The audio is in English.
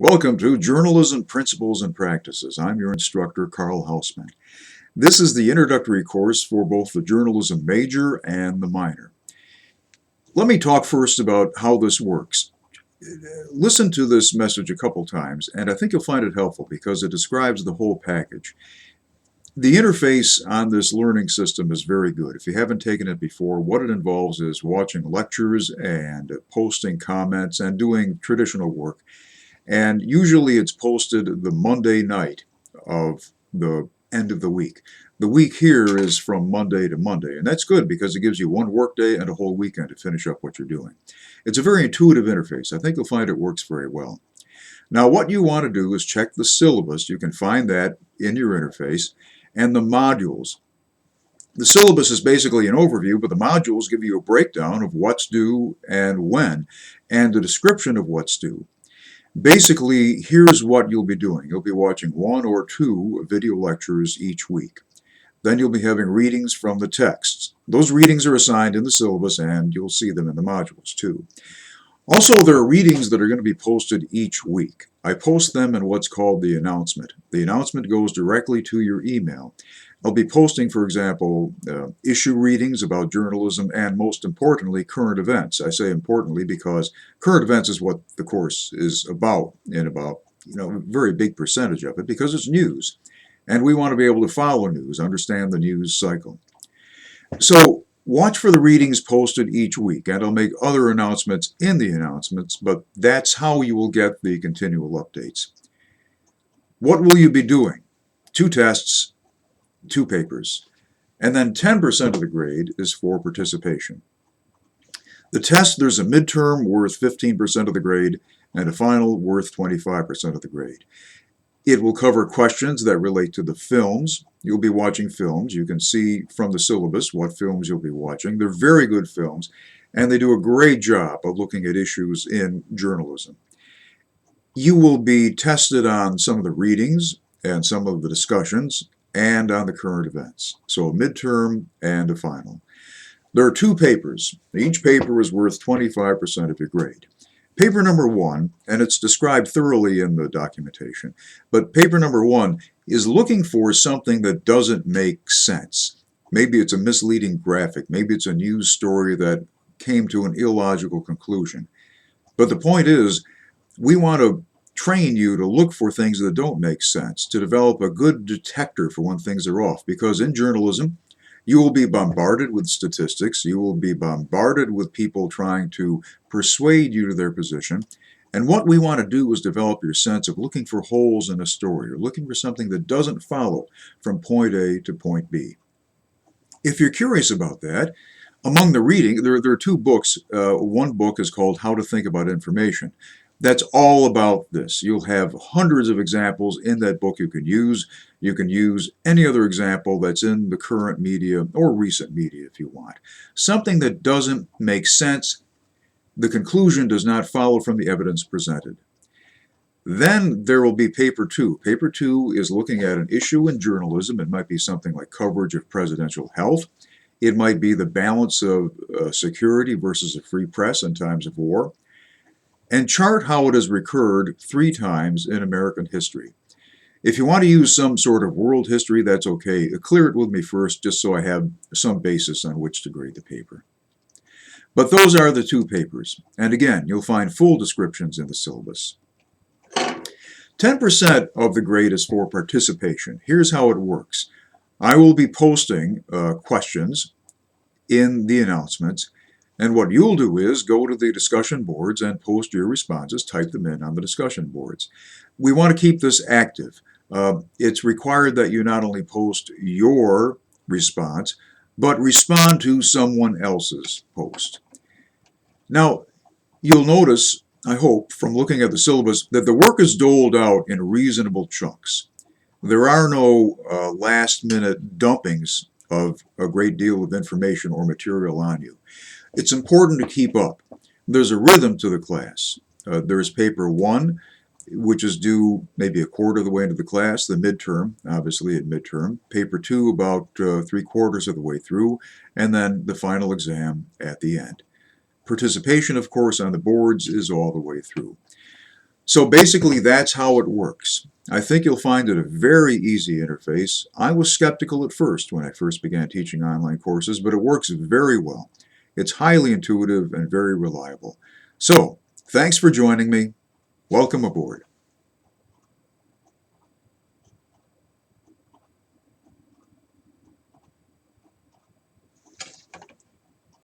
Welcome to Journalism Principles and Practices. I'm your instructor, Carl Hausman. This is the introductory course for both the journalism major and the minor. Let me talk first about how this works. Listen to this message a couple times, and I think you'll find it helpful because it describes the whole package. The interface on this learning system is very good. If you haven't taken it before, what it involves is watching lectures and posting comments and doing traditional work. And usually it's posted the Monday night of the end of the week. The week here is from Monday to Monday, and that's good because it gives you one work day and a whole weekend to finish up what you're doing. It's a very intuitive interface. I think you'll find it works very well. Now, what you want to do is check the syllabus. You can find that in your interface, and the modules. The syllabus is basically an overview, but the modules give you a breakdown of what's due and when, and the description of what's due. Basically, here's what you'll be doing. You'll be watching one or two video lectures each week. Then you'll be having readings from the texts. Those readings are assigned in the syllabus, and you'll see them in the modules too. Also, there are readings that are going to be posted each week. I post them in what's called the announcement. The announcement goes directly to your email. I'll be posting, for example, issue readings about journalism and, most importantly, current events. I say importantly because current events is what the course is about, in about a very big percentage of it, because it's news. And we want to be able to follow news, understand the news cycle. So watch for the readings posted each week, and I'll make other announcements in the announcements, but that's how you will get the continual updates. What will you be doing? 2 tests, 2 papers, and then 10% of the grade is for participation. The test, there's a midterm worth 15% of the grade and a final worth 25% of the grade. It will cover questions that relate to the films. You'll be watching films. You can see from the syllabus what films you'll be watching. They're very good films, and they do a great job of looking at issues in journalism. You will be tested on some of the readings and some of the discussions and on the current events. So a midterm and a final. There are 2 papers. Each paper is worth 25% of your grade. Paper number 1, and it's described thoroughly in the documentation, but paper number 1 is looking for something that doesn't make sense. Maybe it's a misleading graphic. Maybe it's a news story that came to an illogical conclusion. But the point is, we want to train you to look for things that don't make sense, to develop a good detector for when things are off. Because in journalism, you will be bombarded with statistics. You will be bombarded with people trying to persuade you to their position. And what we want to do is develop your sense of looking for holes in a story or looking for something that doesn't follow from point A to point B. If you're curious about that, among the reading, there are 2 books. One book is called How to Think About Information. That's all about this. You'll have hundreds of examples in that book you can use. You can use any other example that's in the current media or recent media if you want. Something that doesn't make sense, the conclusion does not follow from the evidence presented. Then there will be paper 2. Paper 2 is looking at an issue in journalism. It might be something like coverage of presidential health. It might be the balance of security versus a free press in times of war. And chart how it has recurred 3 times in American history. If you want to use some sort of world history, that's okay. Clear it with me first, just so I have some basis on which to grade the paper. But those are the 2 papers. And again, you'll find full descriptions in the syllabus. 10% of the grade is for participation. Here's how it works. I will be posting questions in the announcements. And what you'll do is go to the discussion boards and post your responses, type them in on the discussion boards. We want to keep this active. It's required that you not only post your response, but respond to someone else's post. Now, you'll notice, I hope, from looking at the syllabus, that the work is doled out in reasonable chunks. There are no last-minute dumpings of a great deal of information or material on you. It's important to keep up. There's a rhythm to the class. There's paper 1, which is due maybe a quarter of the way into the class, the midterm, obviously at midterm. Paper 2 about 3/4 of the way through, and then the final exam at the end. Participation, of course, on the boards is all the way through. So basically, that's how it works. I think you'll find it a very easy interface. I was skeptical at first when I first began teaching online courses, but it works very well. It's highly intuitive and very reliable. So, thanks for joining me. Welcome aboard.